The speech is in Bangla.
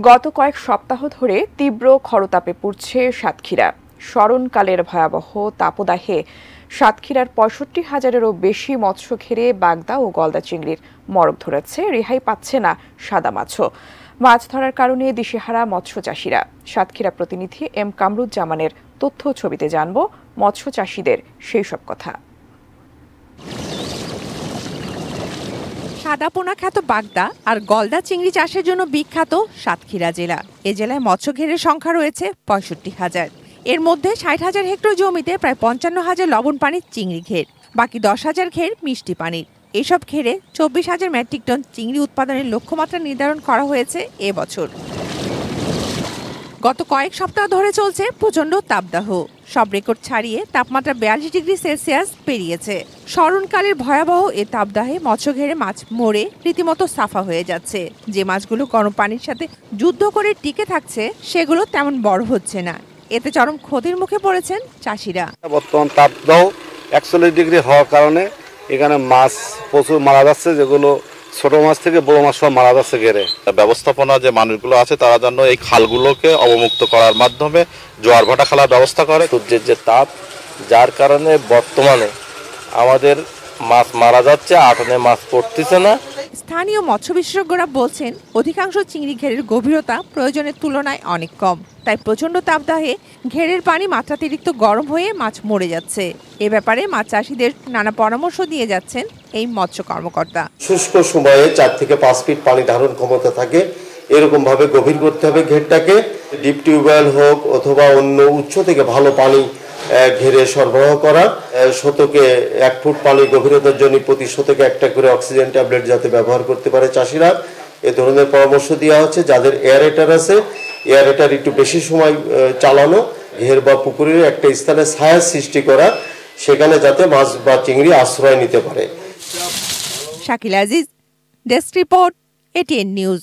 গত কয়েক সপ্তাহ ধরে তীব্র খরতাপে পুড়ছে সাতক্ষীরা। স্মরণকালের ভয়াবহ তাপদাহে সাতক্ষীরার ৬৫,০০০-এরও বেশি মৎস্য ঘেরে বাগদা ও গলদা চিংড়ির মরক ধরেছে। রেহাই পাচ্ছে না সাদা মাছও। মাছ ধরার কারণে দিশেহারা মৎস্য চাষিরা। সাতক্ষীরা প্রতিনিধি এম কামরুজ্জামানের তথ্য ছবিতে জানব মৎস্য চাষিদের সেই সব কথা। সাদাপোনা খ্যাত বাগদা আর গলদা চিংড়ি চাষের জন্য বিখ্যাত সাতক্ষীরা জেলা। এ জেলায় মৎস্য ঘেরের সংখ্যা রয়েছে ৬৫,০০০। এর মধ্যে ৬০,০০০ হেক্টর জমিতে প্রায় ৫৫,০০০ লবণ পানির চিংড়ি ঘের, বাকি ১০,০০০ ঘের মিষ্টি পানির। এসব ঘেরে ২৪,০০০ মেট্রিক টন চিংড়ি উৎপাদনের লক্ষ্যমাত্রা নির্ধারণ করা হয়েছে এবছর। গত কয়েক সপ্তাহ ধরে চলছে প্রচণ্ড তাপদাহ। সব রেকর্ড ছাড়িয়ে তাপমাত্রা ৪২ ডিগ্রি সেলসিয়াস পেরিয়েছে। স্মরণকালের ভয়াবহ এ তাপদাহে মৎস্য ঘেরে মাছ মরে রীতিমতো সাফা হয়ে যাচ্ছে। যে মাছগুলো গরম পানির সাথে যুদ্ধ করে টিকে থাকছে সেগুলো তেমন বড় হচ্ছে না। এতে চরম ক্ষতির মুখে পড়েছেন চাষিরা। বর্তমান তাপদাহ ৪১ ডিগ্রি হওয়ার কারণে এখানে মাছ প্রচুর মারা যাচ্ছে, যেগুলো ছোট মাছ থেকে বড় মাছ সব মারা যাচ্ছে ঘেরে। ব্যবস্থাপনা যে মানুষগুলো আছে তারা যেন এই খালগুলোকে অবমুক্ত করার মাধ্যমে জোয়ার ভাটা খেলার ব্যবস্থা করে। সূর্যের যে তাপ, যার কারণে বর্তমানে আমাদের মাছ মারা যাচ্ছে, আটনে মাছ পড়তেছে না। স্থানীয় মৎস্য বিশেষজ্ঞরা বলছেন অধিকাংশ চিংড়ি ঘেরের গভীরতা প্রয়োজনের তুলনায় অনেক কম। তাই প্রচণ্ড তাপদাহে ঘেরের পানি মাত্রাতিরিক্ত গরম হয়ে মাছ মরে যাচ্ছে। এ ব্যাপারে মাছ চাষিদের নানা পরামর্শ দিয়ে যাচ্ছেন এই মৎস্য কর্মকর্তা। শুষ্ক সময়ে ৪ থেকে ৫ ফিট পানি ধারণ ক্ষমতা থাকে, এরকম ভাবে গভীর করতে হবে ঘেরটাকে। ডিপ টিউবওয়েল হোক অথবা অন্য উৎস থেকে ভালো পানি ঘেরে সরবরাহ করা। শতকে ১ ফুট পানি গভীরতার জন্য প্রতি শতকে একটা করে অক্সিজেন ট্যাবলেট যাতে ব্যবহার করতে পারে চাষিরা, এ ধরনের পরামর্শ দেওয়া হচ্ছে। যাদের এয়ারেটার আছে, এয়ারেটার একটু বেশি সময় চালানো, ঘের বা পুকুরের একটা স্থানে ছায়া সৃষ্টি করা, সেখানে যাতে মাছ বা চিংড়ি আশ্রয় নিতে পারে। Shakil Aziz, desk report, ATN news.